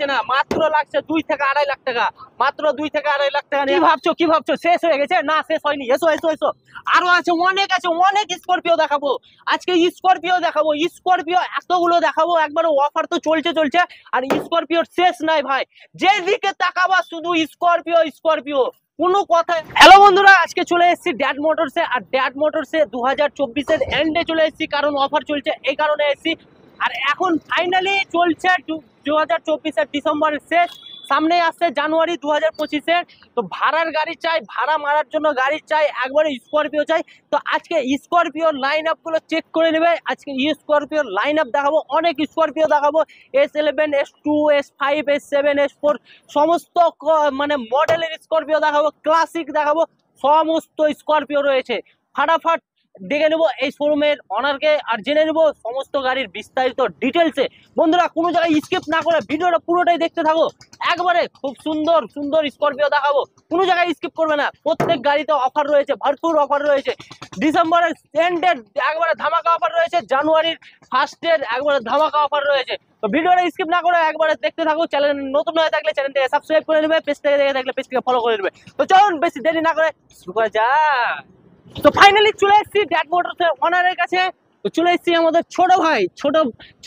লাগছে না, মাত্র লাগছে 2 থেকে 2.5 লাখ টাকা, মাত্র 2 থেকে 2.5 লাখ টাকা। কি ভাবছো শেষ হয়ে গেছে? না, শেষ হয়নি। এসো এসো এসো, আরো আছে, অনেক স্করপিও দেখাবো আজকে। স্করপিও দেখাবো, স্করপিও এতগুলো দেখাবো, একবার অফার তো চলছে। আর স্করপিওর শেষ নাই ভাই, যেদিকে তাকাবা শুধু স্করপিও স্করপিও, কোনো কথা। হ্যালো বন্ধুরা, আজকে চলে এসেছি ড্যাড মোটরসে। আর ড্যাড মোটরসে 2024-এর এন্ডে চলে এসেছি, কারণ অফার চলছে এই কারণে এসেছি। আর এখন ফাইনালি চলছে 2024-এর ডিসেম্বরের শেষ, সামনে আসছে জানুয়ারি 2025-এর। তো ভাড়ার গাড়ি চাই, ভাড়া মারার জন্য গাড়ি চাই, একবারে স্করপিও চাই। তো আজকে স্করপিওর লাইন আপ গুলো চেক করে নেবে। আজকে স্করপিওর লাইন আপ দেখাবো, অনেক স্করপিও দেখাবো, S11, S2, S5, S7, S4 সমস্ত মানে মডেলের স্করপিও দেখাবো, ক্লাসিক দেখাবো, সমস্ত স্করপিও রয়েছে। ফাটাফাট দেখে নেবো এই শোরুমের অনারকে, আর জেনে নেবো সমস্ত গাড়ির বিস্তারিত ডিটেলসে। বন্ধুরা কোনো জায়গায় স্কিপ না করে ভিডিওটা পুরোটাই দেখতে থাকো, একবারে খুব সুন্দর সুন্দর স্করপিও দেখাবো, কোনো জায়গায় স্কিপ করবে না। প্রত্যেক গাড়িতে অফার রয়েছে, ভরপুর অফার রয়েছে। ডিসেম্বরের এন্ডের একবারে ধামাকা অফার রয়েছে, জানুয়ারির ফার্স্টের একবারে ধামাকা অফার রয়েছে। তো ভিডিওটা স্কিপ না করে একবারে দেখতে থাকো। চ্যানেল নতুন হয়ে থাকলে চ্যানেলটাকে সাবস্ক্রাইব করে নেবে, পেজ থেকে দেখে থাকলে পেজটাকে ফলো করে নেবে। তো চলুন বেশি দেরি না করে শুরু করা যাক। তো ফাইনালি চলে এসেছি ড্যাড মোটরসের অনারের কাছে। তো চলে এসেছি আমাদের ছোট ভাই,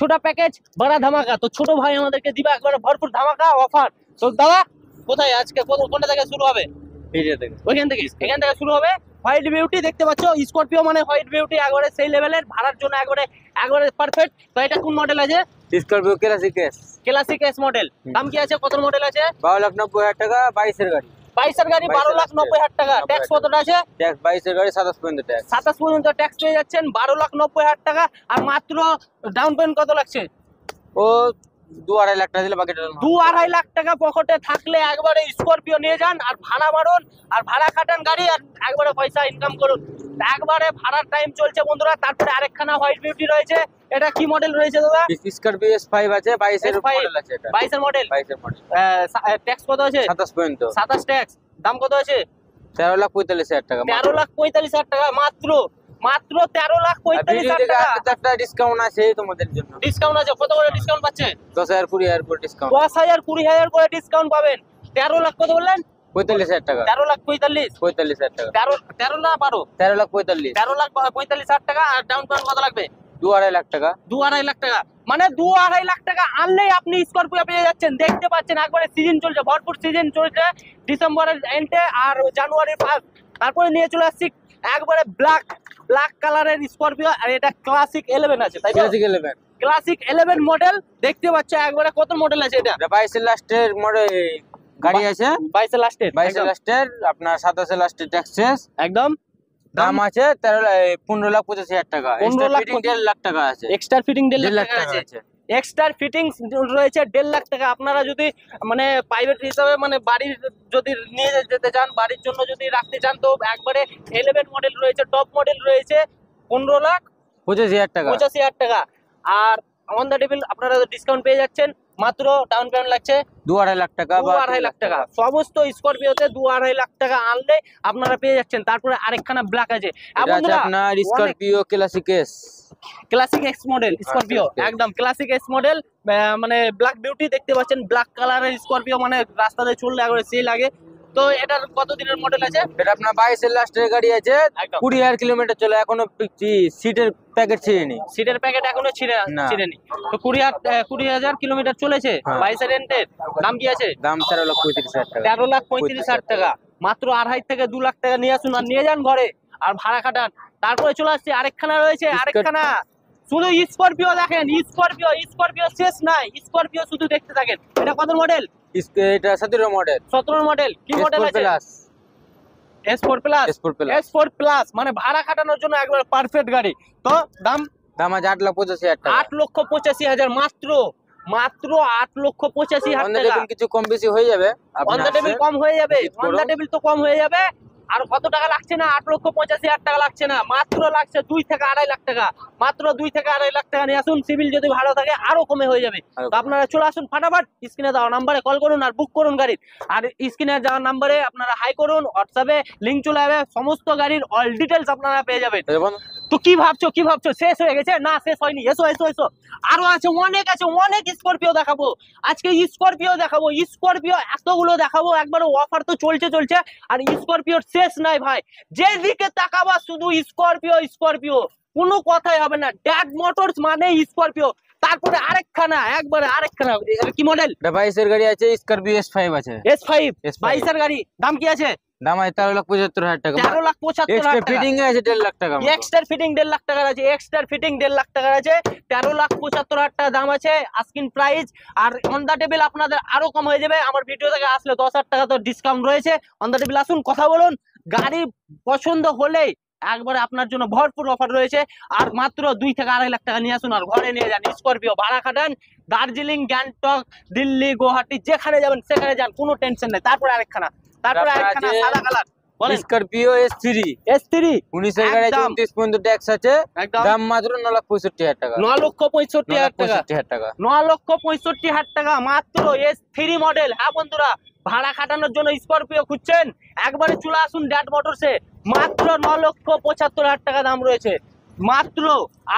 ছোট প্যাকেজ বড় ধামাকা। তো ছোট ভাই আমাদেরকে দিবে একবারে ভরপুর ধামাকা অফার। তো দাদা কোথায় আজকে কোনটা থেকে শুরু হবে? এখান থেকে শুরু হবে। হোয়াইট বিউটি দেখতে পাচ্ছ, স্করপিও মানে হোয়াইট বিউটি, একবারে সেই লেভেলের, ভাড়ার জন্য একবারে পারফেক্ট। তো এটা কোন মডেল আছে? Scorpio classic S model. দাম কি আছে, কত মডেল আছে? 12,90,000 টাকা, 22 এর গাড়ি। 22 এর গাড়ি 12,90,000 টাকা। ট্যাক্স কতটা আছে? ট্যাক্স 22 এর গাড়ি 27 পর্যন্ত ট্যাক্স। 27 পর্যন্ত ট্যাক্স পেয়ে যাচ্ছেন, 12,90,000 টাকা। আর মাত্র ডাউন পেমেন্ট কত লাগছে? ও 2-2.5 লাখ টাকা দিলে বাকিটা 2-2.5 লাখ টাকা পকেটে থাকলে একবারে স্করপিও নিয়ে যান, আর ভাড়া মারুন, আর ভাড়া খাটান গাড়ি, আর একবারে পয়সা ইনকাম করুন। একবারে ভাড়ার টাইম চলছে বন্ধুরা। তারপরে আরেকখানা হোয়াইট বিউটি রয়েছে। এটা কি মডেল রয়েছে দাদা? স্করপিও S5 আছে, 22 এর মডেল আছে। এটা 22 এর মডেল। 22 এর মডেল। ট্যাক্স কত আছে? 27 পর্যন্ত। 27 ট্যাক্স। দাম কত আছে? 13,45,000 টাকা। 13,45,000 টাকা মাত্র 13,45,000 টাকা। একটা ডিসকাউন্ট আছে তোমাদের জন্য। ডিসকাউন্ট আছে? কত করে ডিসকাউন্ট পাচ্ছে? 10,000 20,000 করে ডিসকাউন্ট। 10,000 20,000 করে ডিসকাউন্ট পাবেন। 13 লাখ কত বললেন? 45,000 টাকা। 13,45,000 টাকা। 13 না 12? 13,45,000। 13,45,000 টাকা। আর ডাউন পেমেন্ট কত লাগবে? 2-2.5 লাখ টাকা। 2-2.5 লাখ টাকা। মানে 2-2.5 লাখ টাকা আনলেই আপনি স্করপিও পেয়ে যাচ্ছেন। দেখতে পাচ্ছেন একবারে সিজন চলছে, ভরপুর সিজন চলছে ডিসেম্বরের এন্ডে আর জানুয়ারির ফার্স্ট। তারপরে নিয়ে চলে আসছি একবারে ব্ল্যাক কালারের স্করপিও। আর এটা ক্লাসিক 11 আছে, তাই ক্লাসিক 11 মডেল। দেখতে পাচ্ছ একবারে কত মডেল আছে? এটা 22 এর লাস্টের মডেল গাড়ি আছে। 22 এর লাস্টের আপনার 27 এর লাস্টের ট্যাক্স শেষ একদম। দাম আছে 15,85,000 টাকা। 1.5 লাখ টাকা আছে। এক্সট্রা ফিটিং 1.5 লাখ টাকা আছে। এক্সট্রা ফিটিংস রয়েছে 1.5 লাখ টাকা। আপনারা যদি মানে প্রাইভেট হিসাবে মানে বাড়ির যদি নিয়ে যেতে চান, বাড়ির জন্য যদি রাখতে চান, তো একবারে 11 মডেল রয়েছে, টপ মডেল রয়েছে 15,85,000 টাকা। 85,000 টাকা। আর অন দ্য টেবিল আপনারা ডিসকাউন্ট পেয়ে যাচ্ছেন। মাত্র ডাউন পেমেন্ট লাগছে 2.5 লাখ টাকা। 2.5 লাখ টাকা। সমস্ত স্করপিওতে 2.5 লাখ টাকা আনলে আপনারা পেয়ে যাচ্ছেন। তারপরে আরেকখানা ব্ল্যাক আছে আপনার Scorpio classic x model Scorpio, একদম ক্লাসিক এক্স মডেল। মানে ব্ল্যাক বিউটি দেখতে পাচ্ছেন, ব্ল্যাক কালারের স্করপিও, মানে রাস্তাতে চললে একবারে সেই লাগে। তো এটার কত দিনের মডেল আছে? এটা আপনার 22 এর লাস্টের গাড়ি আছে, 20,000 কিলোমিটার চলে, এখনো সিটের প্যাকেট ছিঁড়েনি। সিটের প্যাকেট এখনো ছিঁড়েনি। তো 20,000 কিলোমিটার চলেছে 22 এর এন্ডের। দাম কি আছে? দাম 13,35,000 টাকা। 13,35,000 টাকা। মাত্র 2.5 থেকে 2 লাখ টাকা নিয়ে আসুন, আর নিয়ে যান ঘরে, আর ভাড়া খাটান। তারপরে চলে আসছে আরেকখানা রয়েছে, আরেকখানা শুধু স্করপিও দেখেন, স্করপিও শেষ নাই, স্করপিও শুধু দেখতে থাকেন। এটা কত মডেল? এটা 17 মডেল। 17 মডেল। কি মডেল আছে? S4 plus. মানে ভাড়া খাটানোর জন্য একবার পারফেক্ট গাড়ি। তো দাম আছে 8,85,000 টাকা। 8,85,000 মাত্র 8,85,000 টাকা। কিছু কম বেশি হয়ে যাবে, অন দ্য টেবিল কম হয়ে যাবে, অন দ্য টেবিল তো কম হয়ে যাবে। আর কত টাকা লাগছে না? 8,85,000 টাকা লাগছে না, মাত্র লাগছে 2 থেকে 2.5 লাখ টাকা। মাত্র 2 থেকে 2.5 লাখ টাকা নিয়ে আসুন। সিভিল যদি ভালো থাকে আরো কমে হয়ে যাবে। তো আপনারা চলে আসুন, ফাটাফাট স্ক্রিনে দেওয়া নাম্বারে কল করুন আর বুক করুন গাড়ির। আর স্ক্রিনে দেওয়া নাম্বারে আপনারা হাই করুন, হোয়াটসঅ্যাপে লিঙ্ক চলে যাবে, সমস্ত গাড়ির অল ডিটেলস আপনারা পেয়ে যাবেন। তো কি ভাবছো শেষ হয়ে গেছে? না, শেষ হয়নি। এসো এসো এসো, আরো আছে, অনেক স্করপিও দেখাবো আজকে। স্করপিও দেখাবো, স্করপিও এতগুলো দেখাবো, একবারে অফার তো চলছে। আর স্করপিওর শেষ নাই ভাই, যেদিকে তাকাবা শুধু স্করপিও স্করপিও, কোনো কথাই হবে না। ড্যাড মোটরস মানে স্করপিও। তারপরে আরেকখানা, একবারে আরেকখানা, এটা কি মডেল? এটা 22 এর গাড়ি আছে, স্করপিও S5 আছে। S5 22 এর গাড়ি, দাম কি আছে? দাম আছে 13,75,000 টাকা। 13,75,000 টাকা। ফিটিং আছে 1.5 লাখ টাকা। এক্সট্রা ফিটিং 1.5 লাখ টাকার আছে, এক্সট্রা ফিটিং 1.5 লাখ টাকার আছে। 13,75,000 টাকা দাম আছে আস্কিং প্রাইস। আর অন দা টেবিল আপনাদের আরো কম হয়ে যাবে। আমার ভিডিও থেকে আসলে 10,000 টাকা তো ডিসকাউন্ট রয়েছে। অন দা টেবিল আসুন, কথা বলুন। গাড়ি পছন্দ হলেই একবারে আপনার জন্য ভরপুর অফার রয়েছে। আর মাত্র 2 থেকে 2.5 লাখ টাকা নিয়ে আসুন আর ঘরে নিয়ে যান। স্করপিও ভাড়া খাটান, দার্জিলিং, গ্যাংটক, দিল্লি, গুয়াহাটি যেখানে যাবেন সেখানে যান, কোনো টেনশন নেই। তারপরে আরেকখানা সাদা কালার, স্করপিও S3 19 এর গাড়ি আছে, 29 পর্যন্ত ট্যাক্স আছে। দাম মাত্র 9,65,000 টাকা। 9,65,000 টাকা। 9,65,000 টাকা মাত্র S3 মডেল। হ্যাঁ বন্ধুরা, ভাড়া খাটানোর জন্য স্করপিও খুঁজছেন, একবারে চলে আসুন ড্যাড মোটরসে। মাত্র 9,75,000 টাকা দাম রয়েছে মাত্র।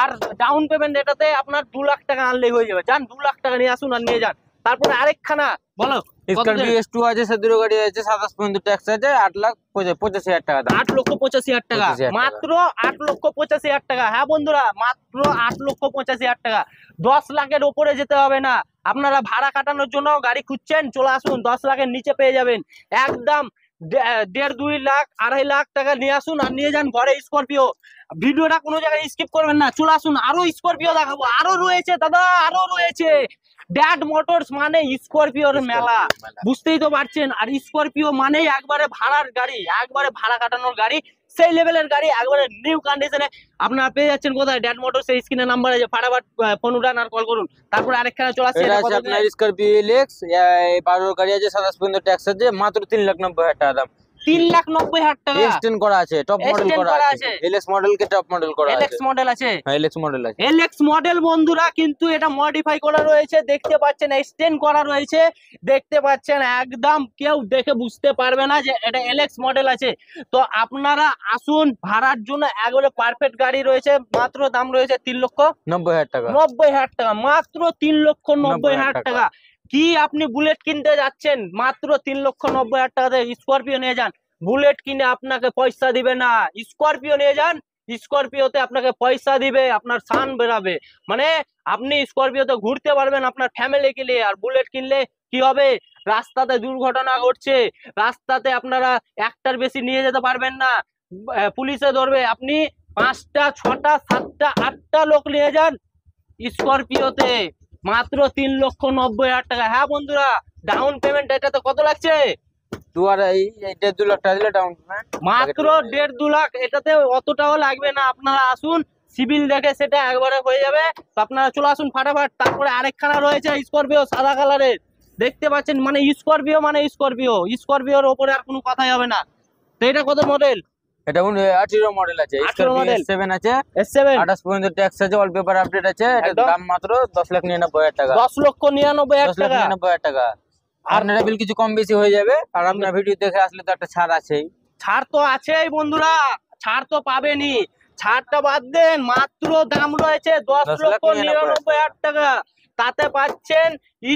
আর ডাউন পেমেন্ট এটাতে আপনার 2 লাখ টাকা আনলেই হয়ে যাবে। যান 2 লাখ টাকা নিয়ে আসুন আর নিয়ে যান। তারপরে আরেকখানা বলো, স্করপিও S2 আছে, 17 গাড়ি আছে, 27 পর্যন্ত ট্যাক্স আছে, 8,85,000 টাকা দাম। 8,85,000 টাকা মাত্র, 8,85,000 টাকা। হ্যাঁ বন্ধুরা, মাত্র 8,85,000 টাকা। 10 লাখের উপরে যেতে হবে না। আপনারা ভাড়া কাটানোর জন্য গাড়ি খুঁজছেন, চলে আসুন, 10 লাখের নিচে পেয়ে যাবেন একদম। 1.5 2 লাখ 2.5 লাখ টাকা নিয়ে আসুন আর নিয়ে যান ঘরে স্করপিও। ভিডিওটা কোনো জায়গায় স্কিপ করবেন না, চলে আসুন, আরো স্করপিও দেখাবো। আরো রয়েছে দাদা, আরো রয়েছে। ড্যাড মোটরস মানে স্করপিওর মেলা, বুঝতেই তো পারছেন। আর স্করপিও মানে একবারে ভাড়ার গাড়ি, একবারে ভাড়া কাটানোর গাড়ি, সেই লেভেলের গাড়ি, একবারে নিউ কন্ডিশনে আপনারা পেয়ে যাচ্ছেন। কোথায়? ড্যাড মোটরস এর স্ক্রিনের নাম্বার আছে, ফাটাফাট ফোন উঠান আর কল করুন। তারপরে আরেকখানা চলে আসছে, এটা আছে আপনার স্করপিও LX 12 গাড়ি আছে, 27 পর্যন্ত ট্যাক্স আছে, মাত্র 3,90,000 টাকা দাম। 3,90,000 টাকা এক্সটেন্ড করা আছে, টপ মডেল করা আছে। LX মডেল কে টপ মডেল করা আছে। LX মডেল আছে, হ্যাঁ LX মডেল আছে। LX মডেল বন্ধুরা, কিন্তু এটা মডিফাই করা রয়েছে, দেখতে পাচ্ছেন, এক্সটেন্ড করা রয়েছে, দেখতে পাচ্ছেন। একদম কেউ দেখে বুঝতে পারবে না যে এটা LX মডেল আছে। তো আপনারা আসুন, ভাড়ার জন্য একবারে পারফেক্ট গাড়ি রয়েছে। মাত্র দাম রয়েছে 3,90,000 টাকা। 90,000 টাকা মাত্র, 3,90,000 টাকা। কি আপনি বুলেট কিনতে যাচ্ছেন, মাত্র 3,90,000 টাকাতে স্করপিও নিয়ে যান। বুলেট কিনে আপনাকে পয়সা দিবে না, স্করপিও নিয়ে যান। স্করপিওতে আপনাকে পয়সা দিবে, আপনার শান বেরাবে। মানে আপনি স্করপিওতে ঘুরতে পারবেন আপনার ফ্যামিলিকে নিয়ে। আর বুলেট কিনলে কি হবে? রাস্তাতে দুর্ঘটনা ঘটছে, রাস্তাতে আপনারা একটার বেশি নিয়ে যেতে পারবেন না, পুলিশে ধরবে। আপনি 5টা 6টা 7টা 8টা লোক নিয়ে যান স্করপিওতে, মাত্র 3,90,000 টাকা। হ্যাঁ বন্ধুরা, ডাউন পেমেন্ট এটাতে কত লাগছে? 2 লাখ টাকা দিলে ডাউন পেমেন্ট মাত্র 1.5 2 লাখ। এটাতে অতটাও লাগবে না, আপনারা আসুন, সিভিল দেখে সেটা একবারে হয়ে যাবে। তো আপনারা চলে আসুন ফাটাফাট। তারপরে আরেকখানা রয়েছে স্করপিও সাদা কালারের, দেখতে পাচ্ছেন। মানে স্করপিও মানে স্করপিওর ওপরে আর কোনো কথাই হবে না। তো এটা কত মডেল? এটা 18 মডেল আছে, স্করপিও S7 আছে, S7 28 পর্যন্ত ট্যাক্স আছে, অল পেপার আপডেট আছে। এটা দাম মাত্র 10,99,000 টাকা। 10,99,000 টাকা। 10,99,000 টাকা। আপনারা বিল কিছু কম বেশি হয়ে যাবে। আর আপনার ভিডিও দেখে আসলে তো একটা ছাড় আছেই। ছাড় তো আছেই বন্ধুরা, ছাড় তো পাবেনই। ছাড়টা বাদ দেন, মাত্র দাম রয়েছে 10,99,000 টাকা। তাতে পাচ্ছেন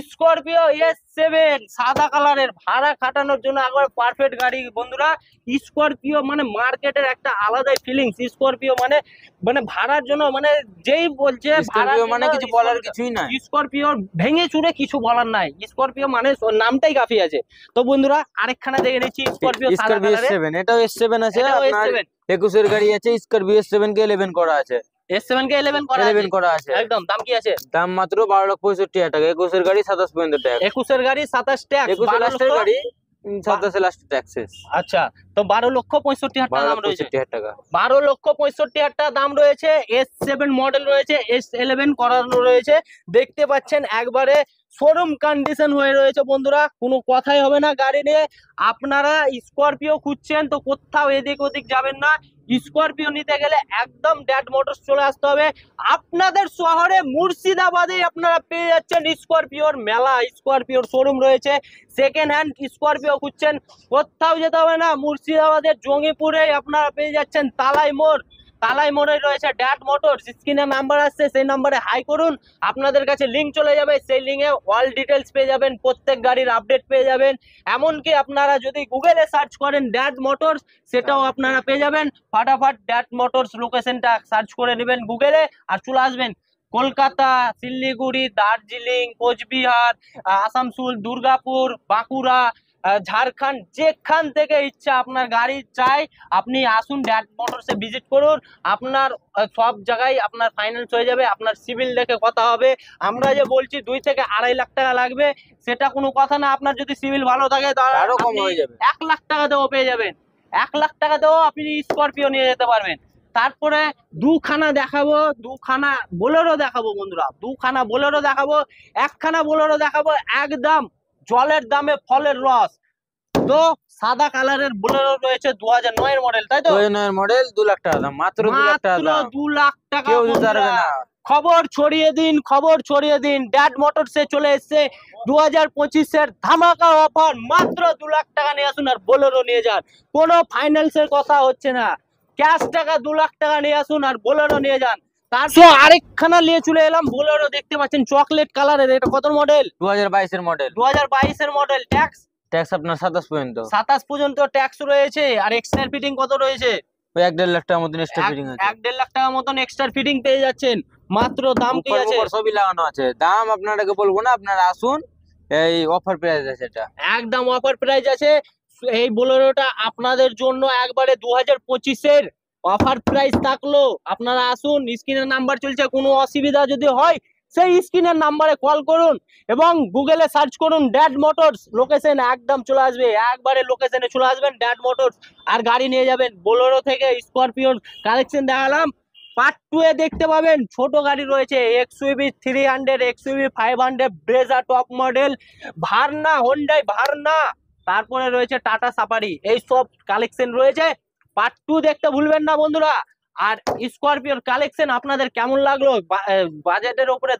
স্করপিও S7 সাদা কালারের। ভাড়া খাটানোর জন্য একবার পারফেক্ট গাড়ি বন্ধুরা। স্করপিও মানে মার্কেটের একটা আলাদাই ফিলিংস। স্করপিও মানে মানে ভাড়ার জন্য, মানে যেই বলছে স্করপিও মানে কিছু বলার কিছুই নাই। স্করপিও ভেঙে চুরে কিছু বলার নাই। স্করপিও মানে নামটাই কাফি আছে। তো বন্ধুরা আরেকখানা দেখে নিচ্ছি স্করপিও সাদা কালারের। S7, এটাও S7 আছে, আপনার 21 এর গাড়ি আছে। স্করপিও S7 কে 11 করা আছে। S7 কে 11 করা আছে একদম। দাম কি আছে? দাম মাত্র 12,65,000 টাকা। 21 এর গাড়ি 27 পর্যন্ত ট্যাক্স। 21 এর গাড়ি 27 ট্যাক্স। 21 এর লাস্টের গাড়ি 27 এর লাস্ট ট্যাক্সেস। আচ্ছা, তো 12,65,000 টাকা দাম রয়েছে। 12,65,000 টাকা দাম রয়েছে। S7 মডেল রয়েছে, S11 করানো রয়েছে, দেখতে পাচ্ছেন। একবারে শোরুম কন্ডিশন হয়ে রয়েছে বন্ধুরা, কোনো কথাই হবে না গাড়ি নিয়ে। আপনারা স্করপিও খুঁজছেন তো কোথাও এদিক ওদিক যাবেন না। স্করপিও নিতে গেলে একদম ড্যাড মোটরস চলে আসতে হবে। আপনাদের শহরে মুর্শিদাবাদে আপনারা পেয়ে যাচ্ছেন স্করপিওর মেলা, স্করপিওর শোরুম রয়েছে। সেকেন্ড হ্যান্ড স্করপিও খুঁজছেন, কোথাও যেতে হবে না। মুর্শিদাবাদের জঙ্গিপুরে আপনারা পেয়ে যাচ্ছেন তালাই মোড়, তালাই মোড়ে রয়েছে ড্যাড মোটরস, স্ক্রিনে নাম্বার আসছে, সেই নাম্বারে হাই করুন, আপনাদের কাছে লিংক চলে যাবে, সেই লিঙ্কে অল ডিটেলস পেয়ে যাবেন, প্রত্যেক গাড়ির আপডেট পেয়ে যাবেন। এমনকি আপনারা যদি গুগলে সার্চ করেন ড্যাড মোটরস, সেটাও আপনারা পেয়ে যাবেন। ফাটাফাট ড্যাড মোটরস লোকেশনটা সার্চ করে নেবেন গুগলে আর চলে আসবেন কলকাতা, শিলিগুড়ি, দার্জিলিং, কোচবিহার, আসানসোল, দুর্গাপুর, বাঁকুড়া, ঝাড়খণ্ড, যেখান থেকে ইচ্ছা আপনার গাড়ি চাই আপনি আসুন, ড্যাড মোটরসে ভিজিট করুন। আপনার সব জায়গায় আপনার ফাইন্যান্স হয়ে যাবে, আপনার সিভিল দেখে কথা হবে। আমরা যে বলছি 2 থেকে 2.5 লাখ টাকা লাগবে, সেটা কোনো কথা না। আপনার যদি সিভিল ভালো থাকে তাহলে আরো কম আপনি হয়ে যাবে। 1 লাখ টাকা দেও পেয়ে যাবেন। 1 লাখ টাকা দেও আপনি স্করপিও নিয়ে যেতে পারবেন। তারপরে দুখানা দেখাবো, দুখানা বোলেরো দেখাবো বন্ধুরা, দুখানা বোলেরো দেখাবো, একখানা বোলেরো দেখাবো একদম জলের দামে ফলের রস। তো সাদা কালারের বোলেরো রয়েছে 2009 এর মডেল, তাই তো? 2009 এর মডেল, 2 লাখ টাকা দাম, মাত্র 2 লাখ টাকা মাত্র দাম। 2 লাখ টাকা কেউ দিতে পারবে বন্ধুরা। না। খবর ছড়িয়ে দিন, খবর ছড়িয়ে দিন, ড্যাড মোটরসে চলে এসেছে 2025 এর ধামাকা অফার। মাত্র 2 লাখ টাকা নিয়ে আসুন আর বোলেরো নিয়ে যান। কোনো ফাইন্যান্সের কথা হচ্ছে না, ক্যাশ টাকা 2 লাখ টাকা নিয়ে আসুন আর বোলেরো নিয়ে যান। তারপর আরেকখানা নিয়ে চলে এলাম বোলেরো, দেখতে পাচ্ছেন চকলেট কালারের। এটা কত মডেল? 2022 এর মডেল, 2022 এর মডেল। ট্যাক্স ট্যাক্স আপনার 27 পর্যন্ত। 27 পর্যন্ত ট্যাক্স রয়েছে। আর এক্সট্রা ফিটিং কত রয়েছে? ওই 1.5 লাখ টাকার মতন এক্সট্রা ফিটিং আছে। 1.5 লাখ টাকা মতন এক্সট্রা ফিটিং পেয়ে যাচ্ছেন। মাত্র দাম কি উপর আছে? উপর সবই লাগানো আছে, দাম আপনাদেরকে বলবো না, আপনারা আসুন, এই অফার প্রাইস আছে এটা। একদম অফার প্রাইস আছে। এই বোলেরোটা আপনাদের জন্য একবারে 2025 এর অফার প্রাইস থাকলো। আপনারা আসুন, স্ক্রিনের নাম্বার চলছে, কোনো অসুবিধা যদি হয় সেই স্ক্রিনের নাম্বারে কল করুন এবং গুগলে সার্চ করুন ড্যাড মোটরস, লোকেশন একদম চলে আসবে, একবারে লোকেশনে চলে আসবেন ড্যাড মোটরস আর গাড়ি নিয়ে যাবেন। বোলেরো থেকে স্করপিওর কালেকশন দেখালাম। পার্ট 2 এ দেখতে পাবেন ছোট গাড়ি রয়েছে, XUV 300, XUV 500, Brezza top model, Verna, Hyundai Verna, তারপরে রয়েছে টাটা সাফারি, এই সব কালেকশন রয়েছে। পার্ট 2 দেখতে ভুলবেন না বন্ধুরা। আর স্করপিওর কালেকশন আপনাদের কেমন লাগলো, বাজেটের উপরে,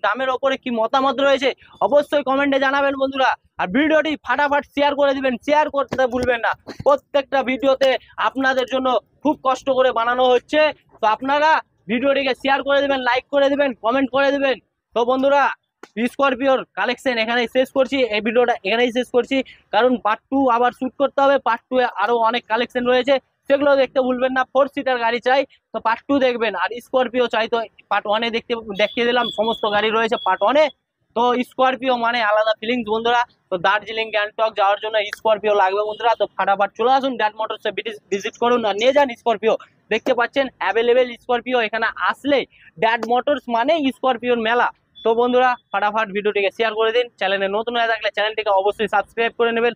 দামের উপরে কি মতামত রয়েছে অবশ্যই কমেন্টে জানাবেন বন্ধুরা। আর ভিডিওটি ফাটাফাট শেয়ার করে দিবেন, শেয়ার করতে ভুলবেন না। প্রত্যেকটা ভিডিওতে আপনাদের জন্য খুব কষ্ট করে বানানো হচ্ছে, তো আপনারা ভিডিওটিকে শেয়ার করে দিবেন, লাইক করে দিবেন, কমেন্ট করে দিবেন। তো বন্ধুরা, স্করপিওর কালেকশন এখানেই শেষ করছি, এই ভিডিওটা এখানেই শেষ করছি, কারণ পার্ট 2 আবার শুট করতে হবে। পার্ট 2 এ আরো অনেক কালেকশন রয়েছে, সেগুলো দেখতে ভুলবেন না। 4 সিটার গাড়ি চাই তো পার্ট 2 দেখবেন, আর স্করপিও চাই তো পার্ট 1 এ দেখিয়ে দিলাম সমস্ত গাড়ি রয়েছে পার্ট 1 এ। তো স্করপিও মানে আলাদা ফিলিংস বন্ধুরা। তো দার্জিলিং, গ্যাংটক যাওয়ার জন্য স্করপিও লাগবে বন্ধুরা। তো ফাটাফাট চলে আসুন, ড্যাড মোটরসে ভিজিট করুন আর নিয়ে যান স্করপিও। দেখতে পাচ্ছেন অ্যাভেলেবেল স্করপিও, এখানে আসলে ড্যাড মোটরস মানে স্করপিওর মেলা। তো বন্ধুরা, ফাটাফাট ভিডিওটিকে শেয়ার করে দিন। চ্যানেলে নতুন হয়ে থাকলে চ্যানেলটিকে অবশ্যই সাবস্ক্রাইব করে নেবেন।